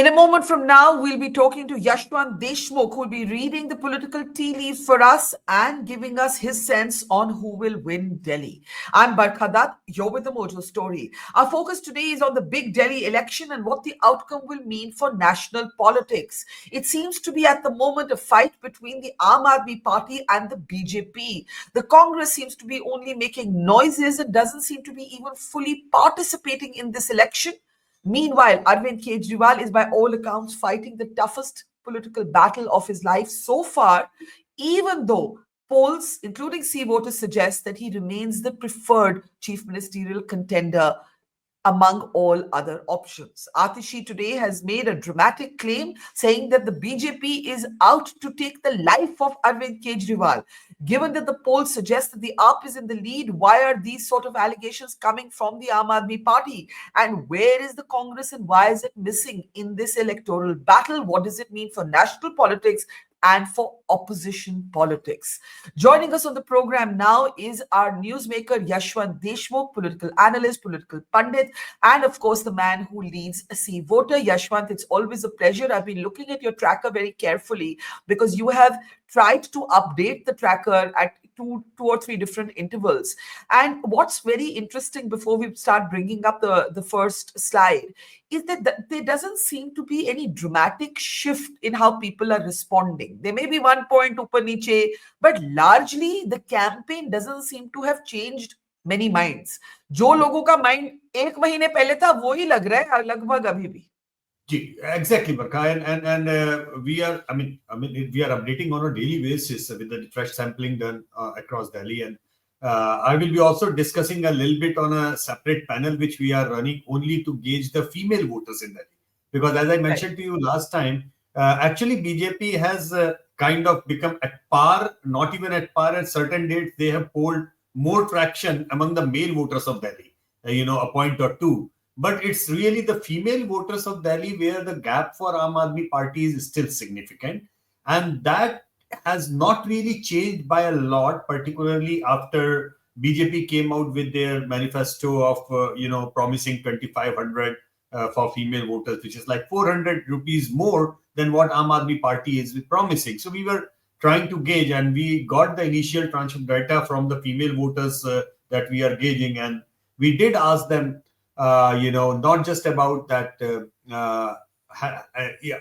In a moment from now, we'll be talking to Yashwant Deshmukh, who will be reading the political tea leaves for us and giving us his sense on who will win Delhi. I'm Barkha Dutt. You're with the Mojo Story. Our focus today is on the big Delhi election and what the outcome will mean for national politics. It seems to be at the moment a fight between the Aam Aadmi Party and the BJP. The Congress seems to be only making noises and doesn't seem to be even fully participating in this election. Meanwhile, Arvind Kejriwal is by all accounts fighting the toughest political battle of his life so far, even though polls, including C voters, suggest that he remains the preferred chief ministerial contender among all other options. Atishi today has made a dramatic claim saying that the BJP is out to take the life of Arvind Kejriwal. Given that the polls suggest that the AAP is in the lead, why are these sort of allegations coming from the Aam Aadmi Party? And where is the Congress and why is it missing in this electoral battle? What does it mean for national politics and for opposition politics? Joining us on the program now is our newsmaker Yashwant Deshmukh, political analyst, political pundit, and of course the man who leads a C voter. Yashwant, it's always a pleasure. I've been looking at your tracker very carefully because you have tried to update the tracker at two or three different intervals. And what's very interesting before we start bringing up the first slide is that there doesn't seem to be any dramatic shift in how people are responding. There may be 1 point upar niche, but largely the campaign doesn't seem to have changed many minds. जो लोगों का mind एक महीने पहले था वो ही लग रहा है लगभग अभी भी. Exactly, Barkha, and we are, we are updating on a daily basis with the fresh sampling done across Delhi, and I will be also discussing a little bit on a separate panel which we are running only to gauge the female voters in Delhi, because as I mentioned to you last time, actually BJP has kind of become at par, not even at par. At certain dates, they have polled more traction among the male voters of Delhi, a point or two. But it's really the female voters of Delhi where the gap for Aam Aadmi Party is still significant. And that has not really changed by a lot, particularly after BJP came out with their manifesto of, promising 2,500 for female voters, which is like 400 rupees more than what Aam Aadmi Party is promising. So we were trying to gauge, and we got the initial tranche of data from the female voters that we are gauging. And we did ask them, not just about that,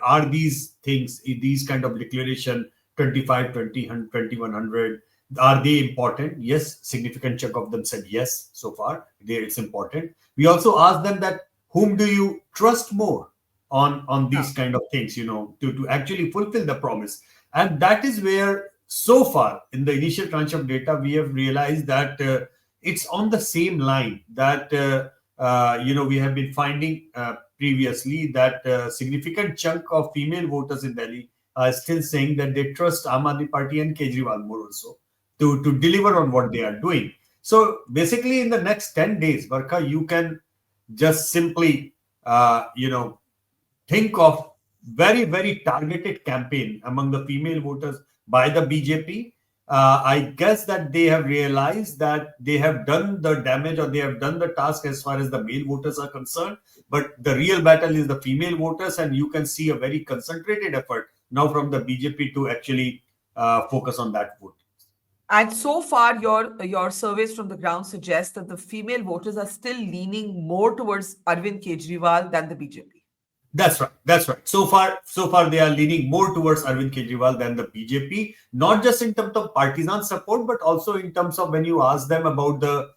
are these things, these kind of declaration, 25, 20, 2100, are they important? Yes, significant chunk of them said yes so far. It's important. We also asked them that, whom do you trust more on these kind of things, to actually fulfill the promise? And that is where, so far, in the initial tranche of data, we have realized that it's on the same line that we have been finding previously that a significant chunk of female voters in Delhi are still saying that they trust Aam Aadmi Party and Kejriwal more also to deliver on what they are doing. So basically, in the next 10 days, Barkha, you can just simply, think of very, very targeted campaign among the female voters by the BJP. I guess that they have realized that they have done the damage, or they have done the task as far as the male voters are concerned. But the real battle is the female voters, and you can see a very concentrated effort now from the BJP to actually focus on that vote. And so far, your surveys from the ground suggest that the female voters are still leaning more towards Arvind Kejriwal than the BJP. That's right. So far, they are leaning more towards Arvind Kejriwal than the BJP, not just in terms of partisan support, but also in terms of when you ask them about the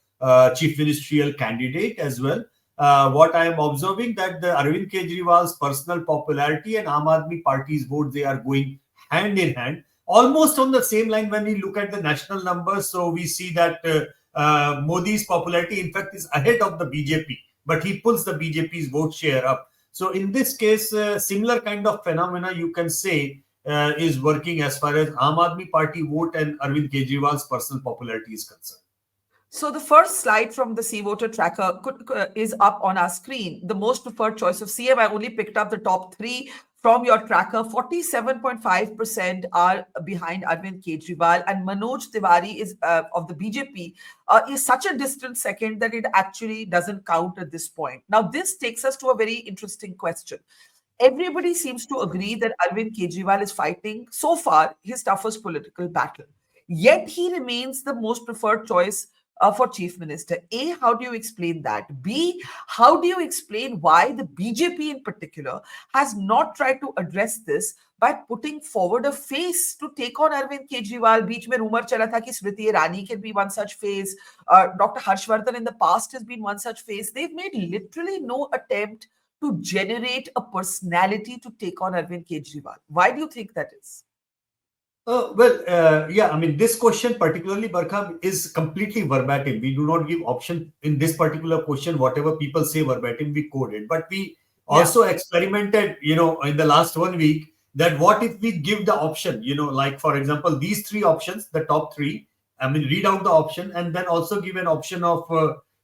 chief ministerial candidate as well. What I am observing, that the Arvind Kejriwal's personal popularity and Aam Aadmi Party's vote, they are going hand in hand, almost on the same line when we look at the national numbers. So we see that Modi's popularity, in fact, is ahead of the BJP, but he pulls the BJP's vote share up. So in this case, similar kind of phenomena you can say is working as far as Aam Aadmi Party vote and Arvind Kejriwal's personal popularity is concerned. So the first slide from the C voter tracker is up on our screen. The most preferred choice of CM. I only picked up the top three from your tracker. 47.5% are behind Arvind Kejriwal, and Manoj Tiwari is of the BJP is such a distant second that it actually doesn't count at this point. Now, this takes us to a very interesting question. Everybody seems to agree that Arvind Kejriwal is fighting, so far, his toughest political battle. Yet he remains the most preferred choice for chief minister. A, how do you explain that? B, how do you explain why the BJP in particular has not tried to address this by putting forward a face to take on Arvind Kejriwal? Beech mein rumor chala tha ki Smriti Irani can be one such face. Dr. Harshvardhan in the past has been one such face. They've made literally no attempt to generate a personality to take on Arvind Kejriwal. Why do you think that is? Yeah, I mean, this question particularly, Barkha, is completely verbatim. We do not give option in this particular question. Whatever people say verbatim, we code it. But we Yeah. also experimented, in the last 1 week, that what if we give the option, like, for example, these three options, the top three, I mean, read out the option and then also give an option of,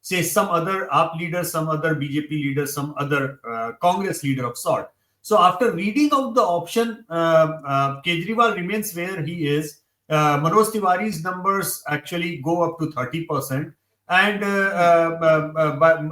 say, some other AAP leader, some other BJP leader, some other Congress leader of sort. So after reading out the option, Kejriwal remains where he is. Manoj Tiwari's numbers actually go up to 30%, and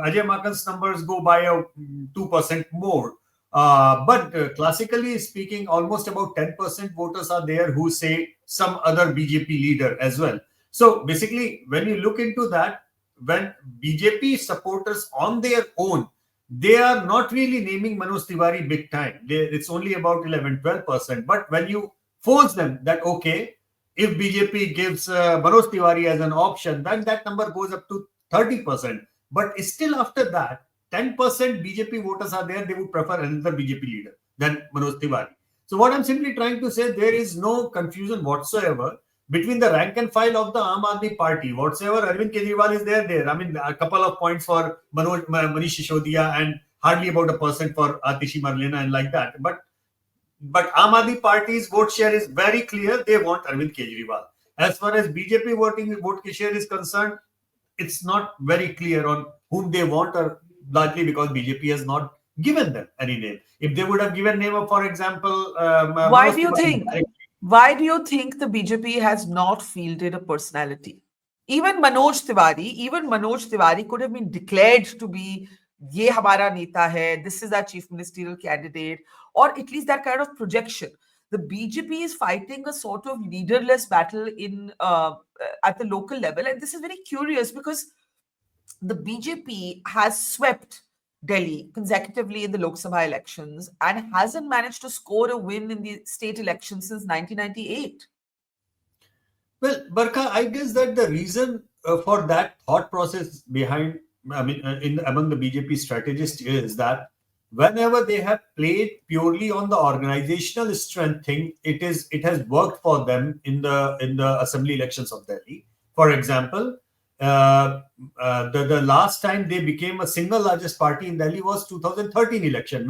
Ajay Makan's numbers go by 2% more. But classically speaking, almost about 10% voters are there who say some other BJP leader as well. So basically, when you look into that, when BJP supporters on their own, they are not really naming Manoj Tiwari big time. It's only about 11-12%. But when you force them that, okay, if BJP gives Manoj Tiwari as an option, then that number goes up to 30%. But still after that, 10% BJP voters are there, they would prefer another BJP leader than Manoj Tiwari. So what I'm simply trying to say, there is no confusion whatsoever between the rank and file of the Aam Aadmi Party. Whatsoever Arvind Kejriwal is there. I mean, a couple of points for Manish Sisodiya and hardly about 1% for Atishi Marlena and like that. But Aam Aadmi Party's vote share is very clear. They want Arvind Kejriwal. As far as BJP vote share is concerned, it's not very clear on whom they want, or largely because BJP has not given them any name. If they would have given name of, for example, Why Manoj do you Tiwari think? directly. Why do you think the BJP has not fielded a personality? Even Manoj Tiwari could have been declared to be ye hamara neta hai, this is our chief ministerial candidate, or at least that kind of projection. The BJP is fighting a sort of leaderless battle in at the local level, and this is very curious because the BJP has swept Delhi consecutively in the Lok Sabha elections and hasn't managed to score a win in the state elections since 1998. Well, Barkha, I guess that the reason for that thought process behind, I mean, among the BJP strategists is that whenever they have played purely on the organizational strength thing, it has worked for them in the assembly elections of Delhi. For example, the last time they became a single largest party in Delhi was 2013 election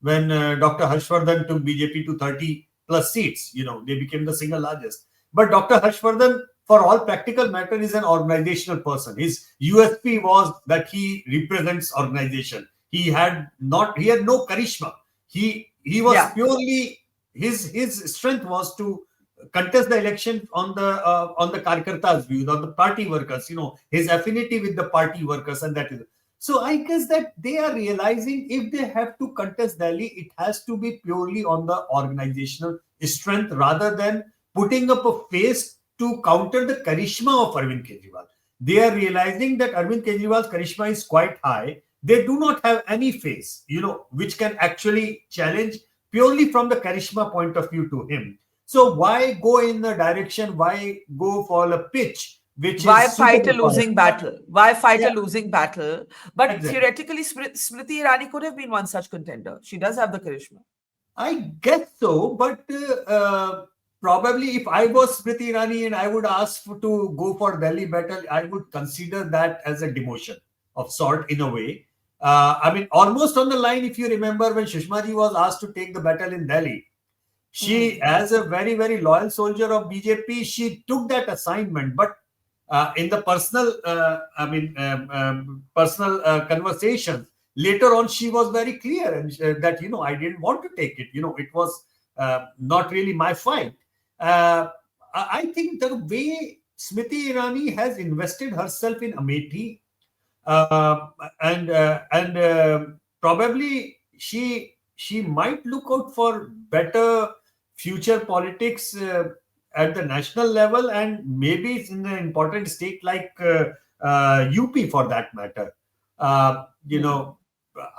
when Dr. Harshvardhan took BJP to 30 plus seats. They became the single largest. But Dr. Harshvardhan, for all practical matter, is an organizational person. His USP was that he represents organization. He had no charisma. He was Yeah. purely, his strength was to contest the election on the Karkarta's view, on the party workers. His affinity with the party workers, and that is. So I guess that they are realizing if they have to contest Delhi, it has to be purely on the organizational strength rather than putting up a face to counter the charisma of Arvind Kejriwal. They are realizing that Arvind Kejriwal's charisma is quite high. They do not have any face, which can actually challenge purely from the charisma point of view to him. So why go in the direction? Why go for a pitch which Why is fight a suitable for him? losing battle? Why fight a Yeah, losing battle? But exactly. theoretically, Smriti Irani could have been one such contender. She does have the charisma. I guess so, but probably if I was Smriti Irani and I would ask to go for Delhi battle, I would consider that as a demotion of sort in a way. I mean, almost on the line, if you remember, when Sushma ji was asked to take the battle in Delhi, she, Hmm. as a very, very loyal soldier of BJP, she took that assignment. But in the personal conversations, later on, she was very clear and that, I didn't want to take it. It was not really my fight. I think the way Smriti Irani has invested herself in Amethi, uh, and probably she might look out for better future politics at the national level, and maybe it's in an important state like UP for that matter. You Hmm. know,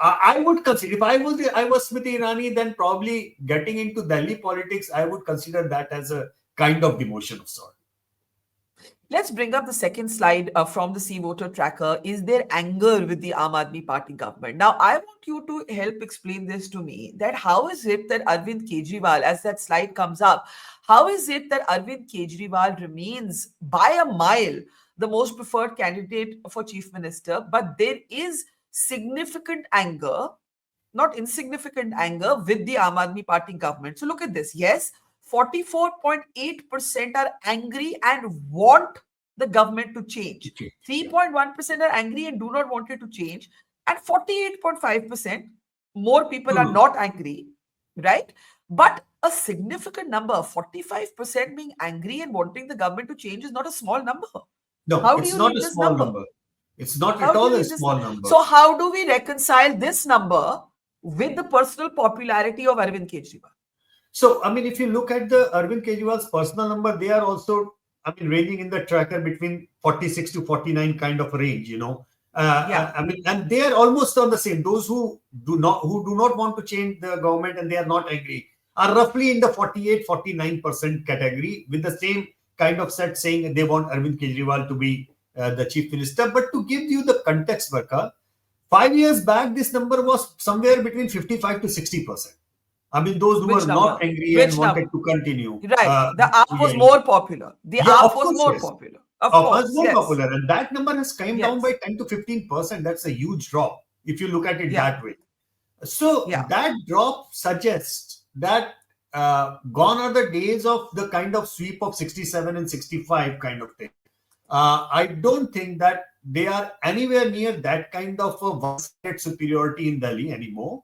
I would consider, if I was Smriti Irani, then probably getting into Delhi politics, I would consider that as a kind of demotion of sort. Let's bring up the second slide from the Sea Voter Tracker. Is there anger with the Aam Aadmi Party government? Now, I want you to help explain this to me. That how is it that Arvind Kejriwal, as that slide comes up, how is it that Arvind Kejriwal remains by a mile the most preferred candidate for chief minister, but there is significant anger, not insignificant anger with the Aam Aadmi Party government. So look at this. Yes, 44.8% are angry and want the government to change. Okay. 3.1% are angry and do not want it to change. And 48.5%, more people are Hmm. not angry, right? But a significant number, 45% being angry and wanting the government to change is not a small number. No, How do it's you not read a this small number? number. It's not How at do you all a read this? small number. So, how do we reconcile this number with the personal popularity of Arvind Kejriwal? So, I mean, if you look at the Arvind Kejriwal's personal number, they are also, I mean, ranging in the tracker between 46 to 49 kind of range, you know. Yeah. I mean, and they are almost on the same. Those who do not want to change the government and they are not angry are roughly in the 48-49% category, with the same kind of set saying they want Arvind Kejriwal to be the chief minister. But to give you the context, Barkha, 5 years back, this number was somewhere between 55 to 60%. I mean, those who Which were not number? angry and Which wanted number? to continue. Right. The app was Yeah, more popular. The yeah, of app was course, more yes. popular. Of Of us course. more Yes. popular. And that number has come down Yes. by 10 to 15%. That's a huge drop if you look at it Yeah. that way. So Yeah. that drop suggests that gone are the days of the kind of sweep of 67 and 65 kind of thing. I don't think that they are anywhere near that kind of a one-sided superiority in Delhi anymore.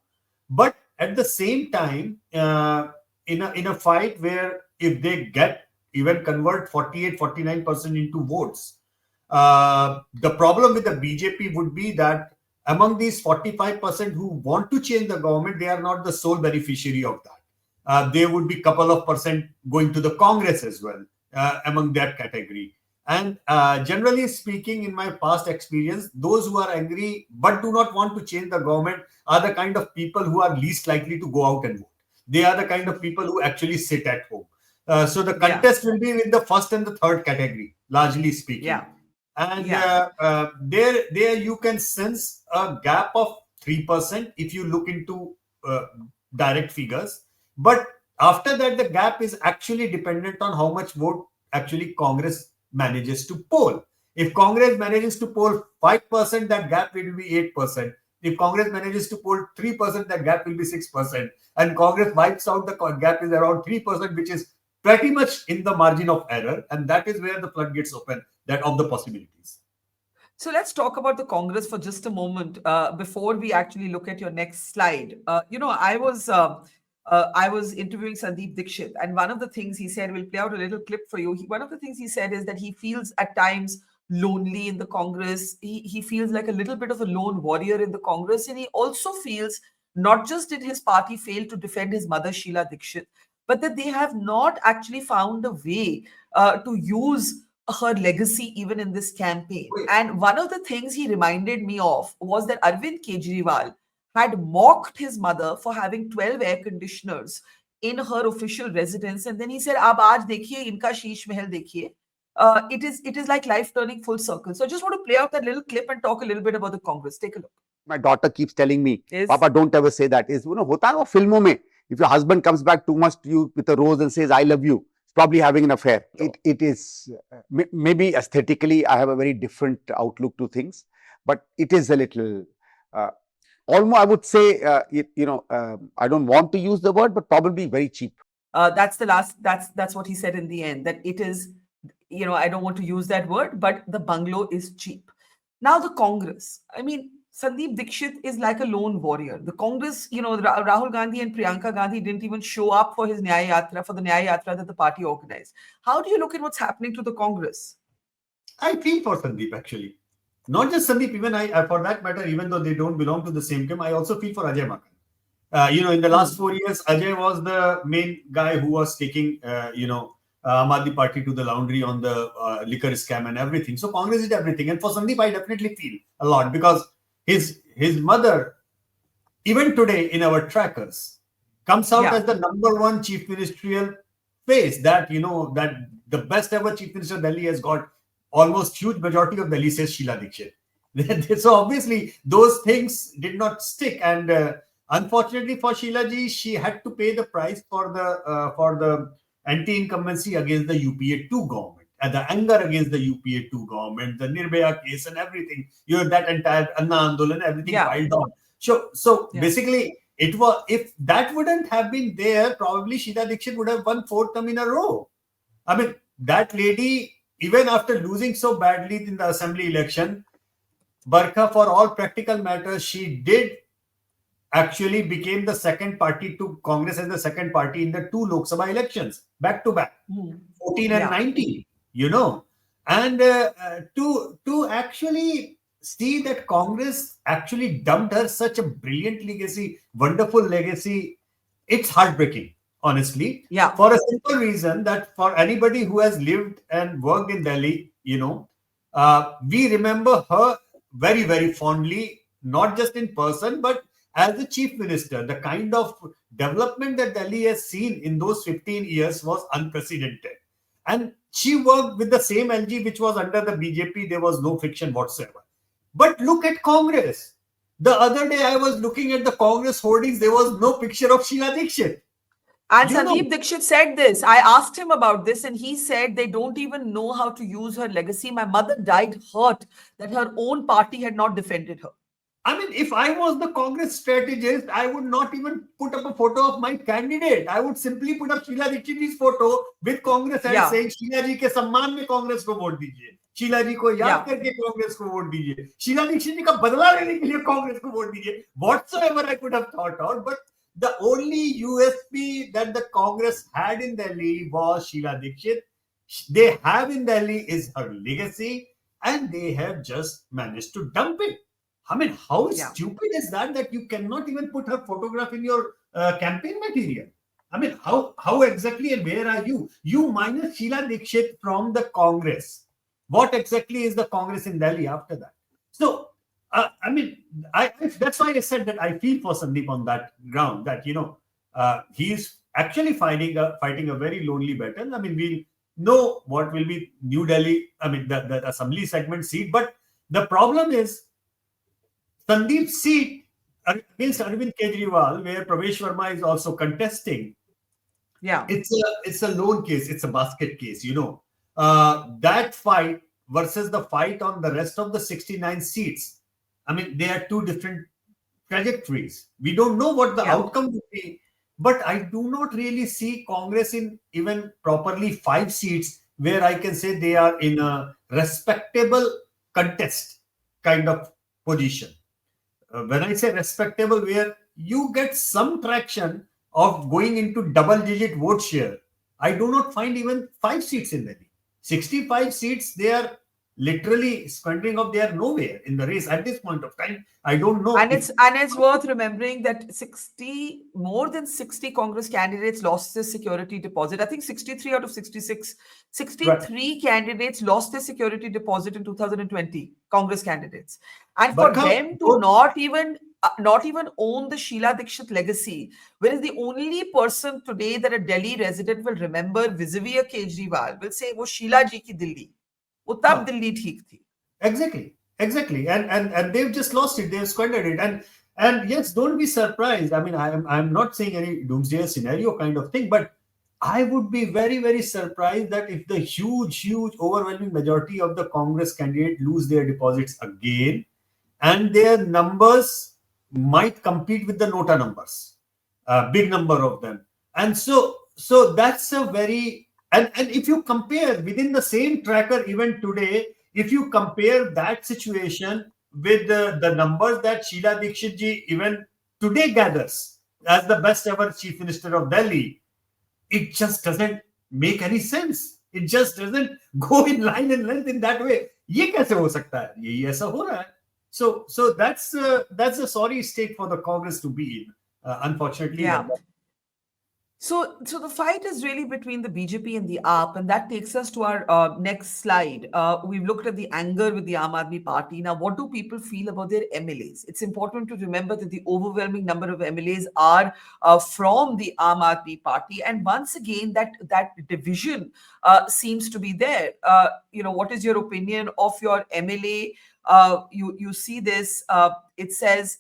But at the same time, in a fight where if they get even convert 48-49% into votes, the problem with the BJP would be that among these 45% who want to change the government, they are not the sole beneficiary of that. There would be a couple of percent going to the Congress as well among that category. And generally speaking, in my past experience, those who are angry but do not want to change the government are the kind of people who are least likely to go out and vote. They are the kind of people who actually sit at home. So the Yeah. contest will be in the first and the third category, largely speaking. Yeah. And Yeah. there you can sense a gap of 3% if you look into direct figures. But after that, the gap is actually dependent on how much vote actually Congress manages to poll. If Congress manages to poll 5%, that gap will be 8%. If Congress manages to poll 3%, that gap will be 6%. And Congress wipes out the gap is around 3%, which is pretty much in the margin of error. And that is where the floodgates open, that of the possibilities. So let's talk about the Congress for just a moment before we actually look at your next slide. I was interviewing Sandeep Dikshit, and one of the things he said, we'll play out a little clip for you. One of the things he said is that he feels at times lonely in the Congress. He feels like a little bit of a lone warrior in the Congress, and he also feels not just did his party fail to defend his mother Sheila Dikshit, but that they have not actually found a way to use her legacy even in this campaign. And one of the things he reminded me of was that Arvind Kejriwal had mocked his mother for having 12 air conditioners in her official residence. And then he said, Ab aaj dekhiye, inka sheesh mahal dekhiye. It is like life turning full circle. So I just want to play out that little clip and talk a little bit about the Congress. Take a look. My daughter keeps telling me, Is Papa, don't ever say that. Is, hota hai wo filmon mein. If your husband comes back too much to you with a rose and says, I love you, he's probably having an affair. It is, maybe aesthetically, I have a very different outlook to things, but it is a little, almost, I would say, I don't want to use the word, but probably very cheap. that's what he said in the end, that it is, I don't want to use that word, but the bungalow is cheap. Now the Congress, I mean, Sandeep Dikshit is like a lone warrior. The Congress, Rahul Gandhi and Priyanka Gandhi didn't even show up for his Nyaya Yatra, for the Nyaya Yatra that the party organized. How do you look at what's happening to the Congress? I feel for Sandeep actually. Not just Sandeep, even I for that matter, even though they don't belong to the same team, I also feel for Ajay Makan. In the last 4 years, Ajay was the main guy who was taking, Aam Aadmi Party to the laundry on the liquor scam and everything. So Congress did everything. And for Sandeep, I definitely feel a lot because his mother, even today in our trackers, comes out as the number one chief ministerial face. That the best ever chief minister Delhi has got almost huge majority of Delhi says Sheila Dikshit. So obviously those things did not stick, and unfortunately for Sheila ji, she had to pay the price for the anti-incumbency against the UPA 2 government, and the anger against the UPA 2 government, the Nirbhaya case and everything. That entire Anna Andolan, everything piled on. So basically, it was, if that wouldn't have been there, probably Sheila Dikshit would have won 4th term in a row. I mean, that lady, even after losing so badly in the assembly election, Barkha, for all practical matters, she did actually became the second party to Congress as the second party in the 2 Lok Sabha elections, back to back, 14 and 19, and to actually see that Congress actually dumped her such a brilliant legacy, wonderful legacy, it's heartbreaking, honestly. For a simple reason that for anybody who has lived and worked in Delhi, we remember her very, very fondly, not just in person, but as the chief minister. The kind of development that Delhi has seen in those 15 years was unprecedented. And she worked with the same LG which was under the BJP. There was no friction whatsoever. But look at Congress. The other day I was looking at the Congress hoardings. There was no picture of Sheila Dikshit. And Sandeep Dikshit said this. I asked him about this and he said they don't even know how to use her legacy. My mother died hurt that her own party had not defended her. I mean, if I was the Congress strategist, I would not even put up a photo of my candidate. I would simply put up Sheila Dikshit's photo with Congress and saying, Sheila ji ke सम्मान में कांग्रेस को vote दीजिए. शीला जी को याद करके कांग्रेस को vote दीजिए. शीला दीक्षित जी का बदला लेने के लिए कांग्रेस को वोट दीजिए. Whatsoever I could have thought out, but the only USP that the Congress had in Delhi was Sheila Dikshit. They have in Delhi is her legacy, and they have just managed to dump it. I mean, how stupid is that you cannot even put her photograph in your campaign material? I mean, how exactly and where are you? You minus Sheila Dikshit from the Congress. What exactly is the Congress in Delhi after that? So, I mean, that's why I said that I feel for Sandeep on that ground, that, he's actually fighting a very lonely battle. I mean, we'll know what will be New Delhi, I mean, the assembly segment seat. But the problem is, Sandeep's seat against Arvind Kejriwal, where Pravesh Verma is also contesting, it's a lone case, it's a basket case, that fight versus the fight on the rest of the 69 seats. I mean, they are 2 different trajectories. We don't know what the outcome will be, but I do not really see Congress in even properly 5 seats where I can say they are in a respectable contest kind of position. When I say respectable, where you get some traction of going into double-digit vote share, I do not find even 5 seats in Delhi. 65 seats, they are literally squandering up. They are nowhere in the race at this point of time. I don't know. And it's worth remembering that more than 60 Congress candidates lost their security deposit. I think 63 out of 66, 63 candidates lost their security deposit in 2020, Congress candidates. And for them to not even own the Sheila Dikshit legacy, whereas the only person today that a Delhi resident will remember vis-a-vis a Kejriwal will say, wo Sheila ji ki Delhi. वो तब दिल्ली ठीक थी. Exactly. And they've just lost it. They've squandered it. And yes, don't be surprised. I mean, I'm not saying any doomsday scenario kind of thing, but I would be very, very surprised that if the huge, overwhelming majority of the Congress candidate lose their deposits again, and their numbers might compete with the Nota numbers, a big number of them. And so that's a very, and if you compare within the same tracker, even today, if you compare that situation with the numbers that Sheila Dikshit ji even today gathers as the best ever chief minister of Delhi, it just doesn't make any sense. It just doesn't go in line and length in that way. ये कैसे हो सकता है? यही ऐसा हो रहा है. So that's a sorry state for the Congress to be in. unfortunately. Yeah. So the fight is really between the BJP and the AAP, and that takes us to our next slide. We've looked at the anger with the Aam Aadmi Party. Now, what do people feel about their MLAs? It's important to remember that the overwhelming number of MLAs are from the Aam Aadmi Party, and once again, that division seems to be there. What is your opinion of your MLA? You see this. It says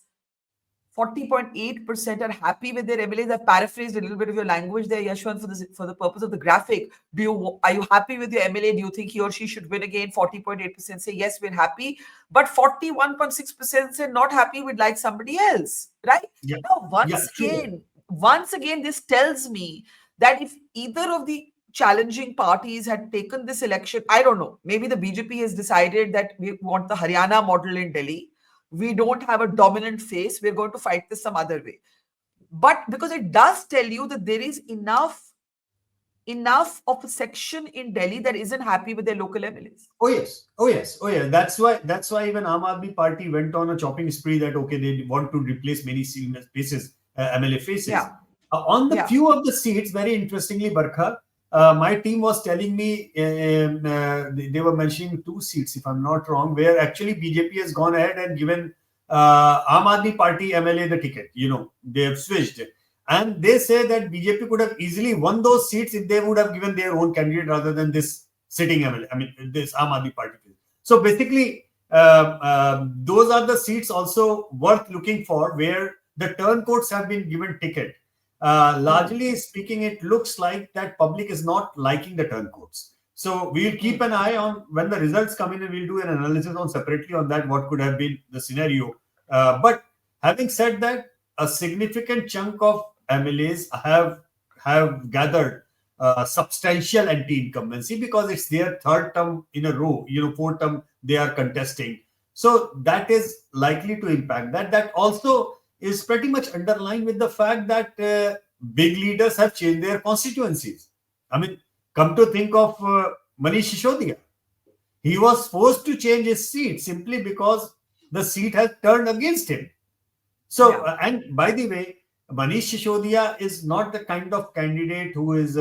40.8% are happy with their MLAs. I've paraphrased a little bit of your language there, Yashwant, for the purpose of the graphic. Are you happy with your MLA? Do you think he or she should win again? 40.8% say yes, we're happy. But 41.6% say not happy, we'd like somebody else. Right? Yeah, Now, yeah, true. once again, this tells me that if either of the challenging parties had taken this election, I don't know, maybe the BJP has decided that we want the Haryana model in Delhi. We don't have a dominant face, we're going to fight this some other way. But because it does tell you that there is enough of a section in Delhi that isn't happy with their local MLAs. Oh yes, oh yes, oh yeah. That's why even Aam Aadmi Party went on a chopping spree that okay, they want to replace many faces, MLA faces. Yeah. On the Yeah. few of the seats, very interestingly, Barkha, my team was telling me they were mentioning 2 seats, if I'm not wrong, where actually BJP has gone ahead and given Aam Aadmi Party MLA the ticket. They have switched. And they say that BJP could have easily won those seats if they would have given their own candidate rather than this sitting MLA. I mean, this Aam Aadmi Party. So basically, those are the seats also worth looking for where the turncoats have been given ticket. Largely speaking, it looks like that public is not liking the turncoats. So we'll keep an eye on when the results come in, and we'll do an analysis on separately on that, what could have been the scenario. But having said that, a significant chunk of MLAs have gathered substantial anti-incumbency because it's their 3rd term in a row. 4th term they are contesting. So that is likely to impact that. That also is pretty much underlined with the fact that big leaders have changed their constituencies. I mean, come to think of Manish Sisodiya. He was forced to change his seat simply because the seat has turned against him. So, and by the way, Manish Sisodiya is not the kind of candidate who is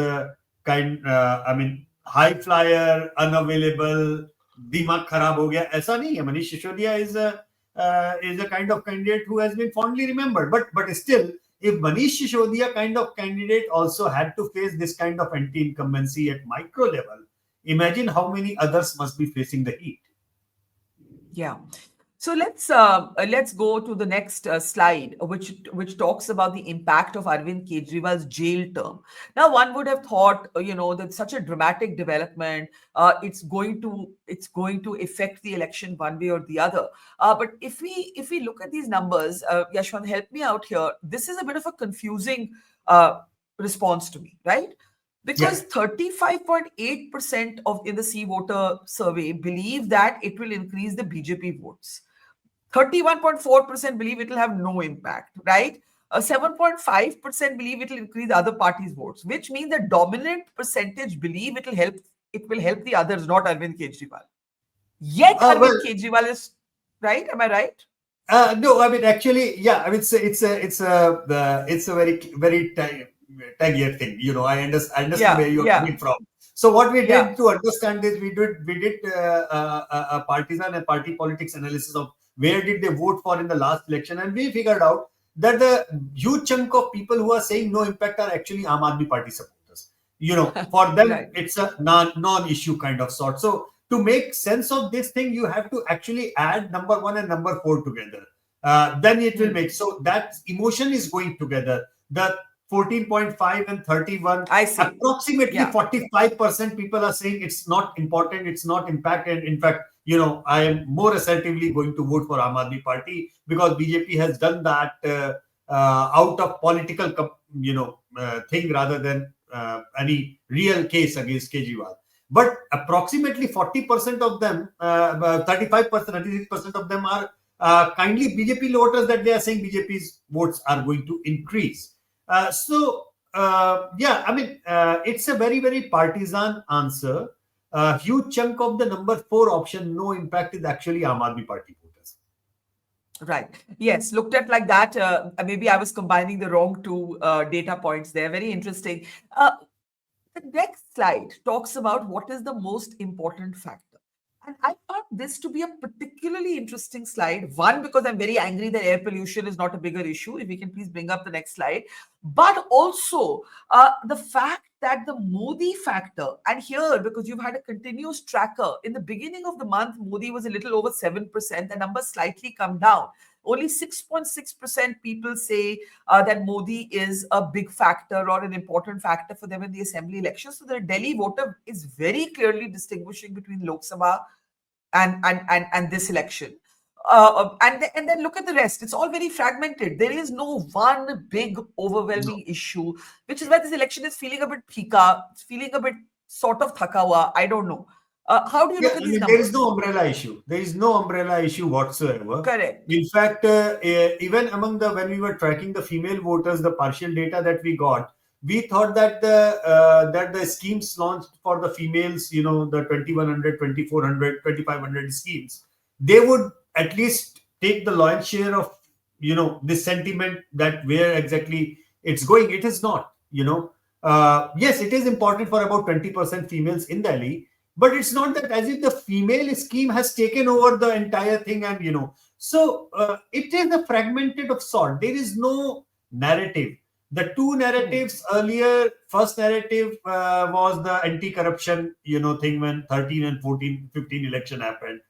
high flyer, unavailable, dimag kharab ho gaya. Aisa nahi hai. Manish Sisodiya is a kind of candidate who has been fondly remembered. But still, if Manish Sisodiya kind of candidate also had to face this kind of anti-incumbency at micro level, imagine how many others must be facing the heat. Yeah. So let's go to the next slide, which talks about the impact of Arvind Kejriwal's jail term. Now, one would have thought, that such a dramatic development, it's going to affect the election one way or the other. But if we look at these numbers, Yashwant, help me out here. This is a bit of a confusing response to me, right? Because 35.8% in the C voter survey believe that it will increase the BJP votes. 31.4% believe it will have no impact, right? 7.5% believe it will increase other parties' votes, which means the dominant percentage believe it will help the others, not Arvind Kejriwal. Yet Arvind Kejriwal is right. Am I right? No, I mean actually, yeah. I mean it's a very taggier thing. I understand where you're coming from. So what we did to understand this, we did a partisan and party politics analysis of where did they vote for in the last election, and we figured out that the huge chunk of people who are saying no impact are actually Aam Aadmi Party supporters. For them it's a non-issue kind of sort. So to make sense of this thing, you have to actually add number 1 and number 4 together. Then it will make, so that emotion is going together. The 14.5 and 31, approximately 45% people are saying it's not important, it's not impact, and in fact, I am more assertively going to vote for Aam Aadmi Party because BJP has done that out of political, thing rather than any real case against Kejriwal. But approximately 40% of them, 35%, 36% of them are kindly BJP voters that they are saying BJP's votes are going to increase. It's a very, very partisan answer. A huge chunk of the number 4 option, no impact, is actually Aam Aadmi Party voters. Right. Yes, looked at like that. Maybe I was combining the wrong two data points there. Very interesting. The next slide talks about what is the most important factor. And I found this to be a particularly interesting slide. One, because I'm very angry that air pollution is not a bigger issue. If we can please bring up the next slide. But also the fact that the Modi factor, and here, because you've had a continuous tracker, in the beginning of the month, Modi was a little over 7%. The number slightly come down. Only 6.6% people say that Modi is a big factor or an important factor for them in the assembly election. So the Delhi voter is very clearly distinguishing between Lok Sabha and this election. And then look at the rest. It's all very fragmented. There is no one big No. overwhelming issue, which is why this election is feeling a bit phika. It's feeling a bit sort of thakawa. I don't know. How do you Yeah, look at I these mean, there is numbers? no umbrella issue. There is no umbrella issue whatsoever. Correct. In fact, even among the when we were tracking the female voters, the partial data that we got, we thought that the schemes launched for the females, the 2100, 2400, 2500 schemes, they would at least take the lion's share of this sentiment that where exactly it's going. It is not. Yes, it is important for about 20% females in Delhi, but it's not that as if the female scheme has taken over the entire thing, and so it is a fragmented of sort. There is no narrative. The two Hmm. narratives earlier, first narrative was the anti-corruption thing when 13 and 14 15 election happened.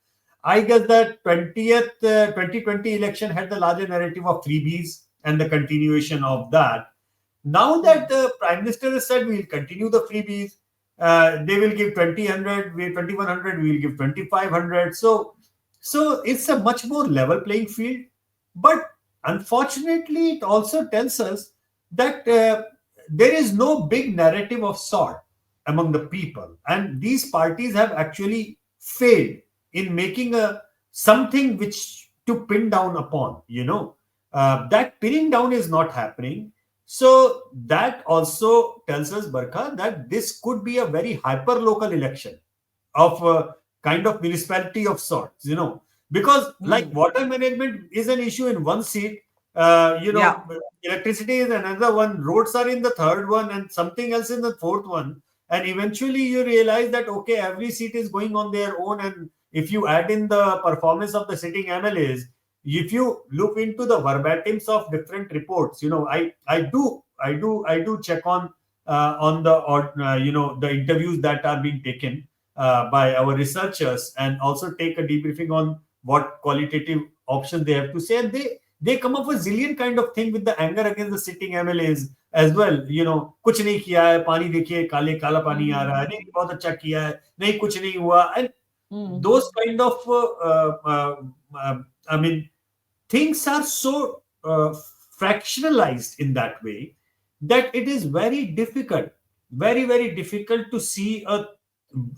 I guess that 2020 election had the larger narrative of freebies and the continuation of that. Now that Hmm. the Prime Minister has said we'll continue the freebies, they will give 2000, we 2100, we will give 2500. So it's a much more level playing field. But unfortunately, it also tells us that there is no big narrative of sort among the people, and these parties have actually failed in making a something which to pin down upon. That pinning down is not happening, so that also tells us, Barkha, that this could be a very hyper local election of a kind of municipality of sorts, because like Hmm. water management is an issue in one seat, Yeah. electricity is another one, roads are in the third one, and something else in the fourth one. And eventually you realize that, okay, every seat is going on their own. And if you add in the performance of the sitting MLAs, if you look into the verbatims of different reports, I do check on the the interviews that are being taken by our researchers, and also take a debriefing on what qualitative options they have to say. And they come up with zillion kind of thing with the anger against the sitting MLAs as well. कुछ नहीं किया है, पानी देखिए काले काला पानी आ रहा है, नहीं बहुत अच्छा किया है, नहीं कुछ नहीं हुआ. And Hmm. those kind of I mean, things are so fractionalized in that way that it is very difficult, very very difficult to see a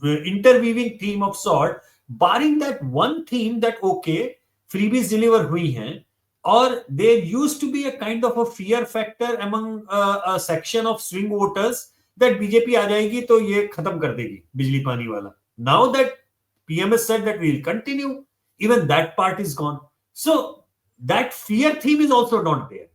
interweaving theme of sort, barring that one theme that, okay, freebies deliver hui hain, or there used to be a kind of a fear factor among a section of swing voters that BJP आ जाएगी तो ये खत्म कर देगी बिजली पानी वाला. Now that PM has said that we will continue, even that part is gone. So that fear theme is also not there.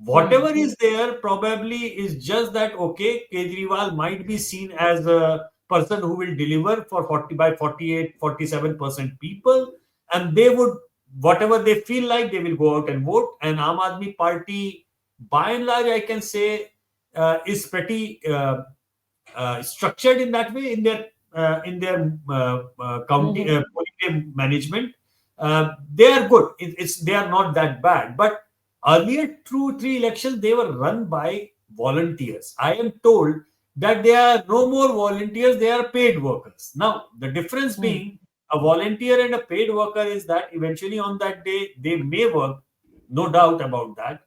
Whatever Hmm. is there probably is just that, okay, Kejriwal might be seen as a person who will deliver for 40 by 48, 47% people, and they would, whatever they feel like, they will go out and vote. And Aam Aadmi Party, by and large, I can say, is pretty structured in that way in their county Hmm. polling management. They are good. They are not that bad. But earlier 2 3 elections they were run by volunteers. I am told that they are no more volunteers; they are paid workers. Now the difference Hmm. being a volunteer and a paid worker is that eventually on that day they may work, no doubt about that,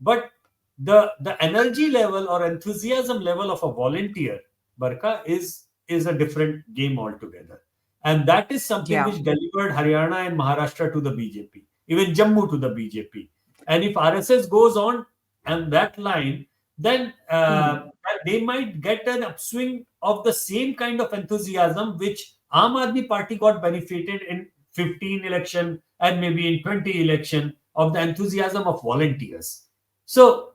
but the energy level or enthusiasm level of a volunteer, Barka, is a different game altogether. And that is something Yeah. which delivered Haryana and Maharashtra to the BJP, even Jammu to the BJP. And if RSS goes on and that line, then Hmm. they might get an upswing of the same kind of enthusiasm which Aam Aadmi Party got benefited in 15 election, and maybe in 20 election of the enthusiasm of volunteers. So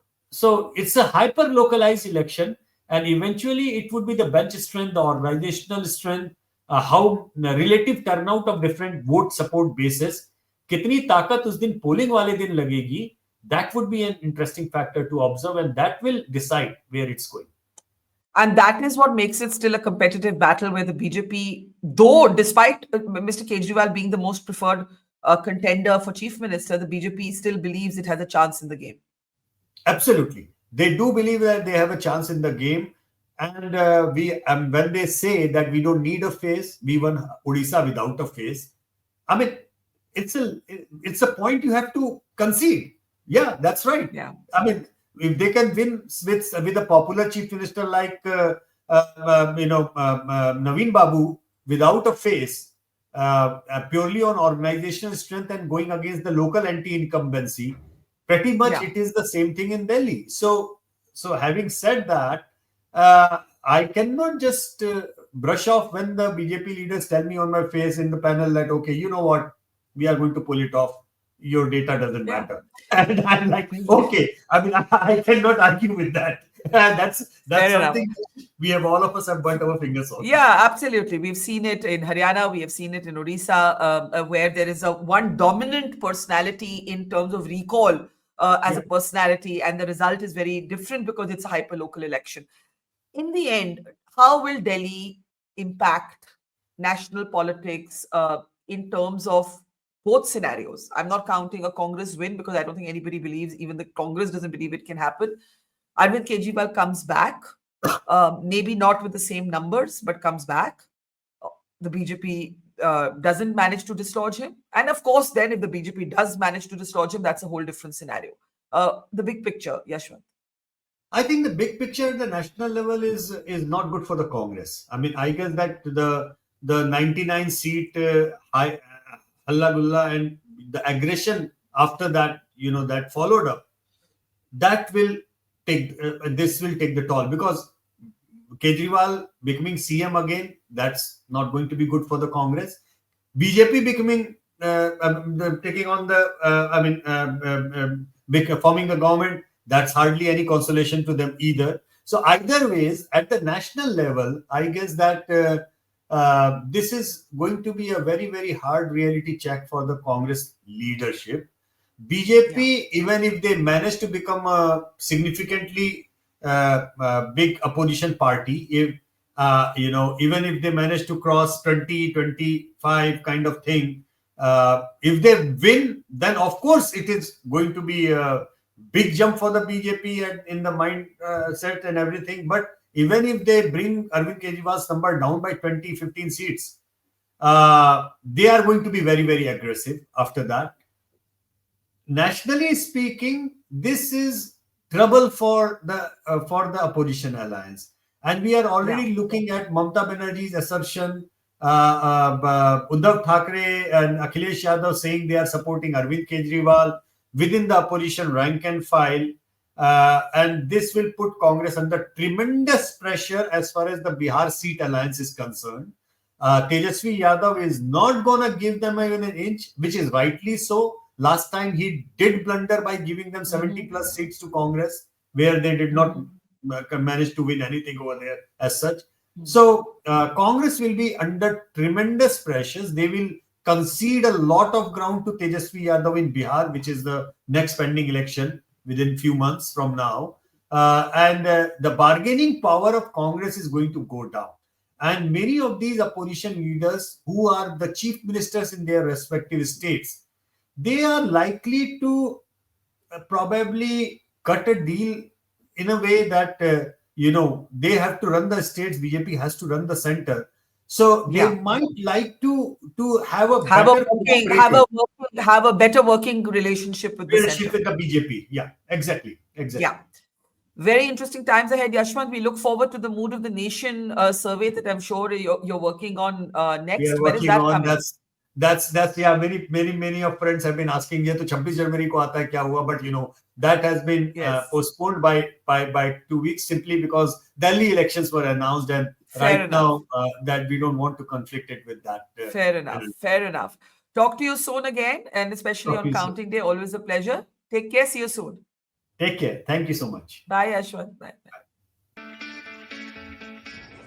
it's a hyper localized election, and eventually it would be the bench strength, the organizational strength, how the relative turnout of different vote support bases, कितनी ताकत उस दिन polling वाले दिन लगेगी, that would be an interesting factor to observe, and that will decide where it's going. And that is what makes it still a competitive battle where the BJP, though despite Mr. Kejriwal being the most preferred contender for chief minister, the BJP still believes it has a chance in the game. Absolutely. They do believe that they have a chance in the game. And when they say that we don't need a face, we won Odisha without a face. I mean, it's a point you have to concede. Yeah, that's right. Yeah. I mean, if they can win with a popular chief minister like Naveen Babu without a face, purely on organizational strength and going against the local anti-incumbency, pretty much it is the same thing in Delhi. So having said that, I cannot just brush off when the BJP leaders tell me on my face in the panel that, okay, you know what, we are going to pull it off. Your data doesn't matter. And I'm like, okay, I mean, I cannot argue with that. That's something we have, all of us have burnt our fingers on. Yeah, absolutely. We've seen it in Haryana, we have seen it in Odisha, where there is one dominant personality in terms of recall as a personality, and the result is very different because it's a hyper-local election. In the end, how will Delhi impact national politics in terms of both scenarios? I'm not counting a Congress win because I don't think anybody believes, even the Congress doesn't believe it can happen. Arvind Kejriwal comes back, maybe not with the same numbers, but comes back. The BJP doesn't manage to dislodge him. And of course, then if the BJP does manage to dislodge him, that's a whole different scenario. The big picture, Yashwant. I think the big picture at the national level is not good for the Congress. I mean, I guess that the 99 seat Halla Gulla and the aggression after that, that followed up, that will take this will take the toll, because Kejriwal becoming CM again, that's not going to be good for the Congress. BJP becoming taking on forming the government, that's hardly any consolation to them either. So either ways, at the national level, I guess that this is going to be a very, very hard reality check for the Congress leadership. BJP, even if they manage to become a significantly big opposition party, if even if they manage to cross 20, 25 kind of thing, if they win, then of course it is going to be a big jump for the BJP and in the mindset and everything. But even if they bring Arvind Kejriwal's number down by 20, 15 seats, they are going to be very, very aggressive after that. Nationally speaking, this is trouble for the opposition alliance, and we are already looking at Mamata Banerjee's assertion, Uddhav Thackeray and Akhilesh Yadav saying they are supporting Arvind Kejriwal within the opposition rank and file, and this will put Congress under tremendous pressure as far as the Bihar seat alliance is concerned. Tejasvi Yadav is not going to give them even an inch, which is rightly so. Last time he did blunder by giving them 70 plus seats to Congress, where they did not manage to win anything over there as such. So Congress will be under tremendous pressures. They will concede a lot of ground to Tejasvi Yadav in Bihar, which is the next pending election within few months from now. And the bargaining power of Congress is going to go down. And many of these opposition leaders who are the chief ministers in their respective states, they are likely to probably cut a deal in a way that, they have to run the states, BJP has to run the center. So they might like to have a better working relationship with the center. With the BJP. Yeah, exactly. Yeah. Very interesting times ahead, Yashwant. We look forward to the Mood of the Nation survey that I'm sure you're working on next. When is that coming? That's many of friends have been asking, ye to 26 January ko aata hai, kya hua? But that has been postponed by 2 weeks simply because Delhi elections were announced, and now that we don't want to conflict it with that. Fair enough. Talk to you soon again, and especially Talk to on you soon. Counting Day. Always a pleasure. Take care. See you soon. Take care. Thank you so much. Bye, Yashwant. Bye.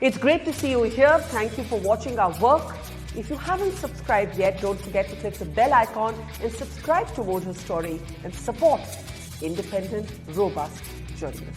It's great to see you here. Thank you for watching our work. If you haven't subscribed yet, don't forget to click the bell icon and subscribe to Mojo Story and support independent, robust journalism.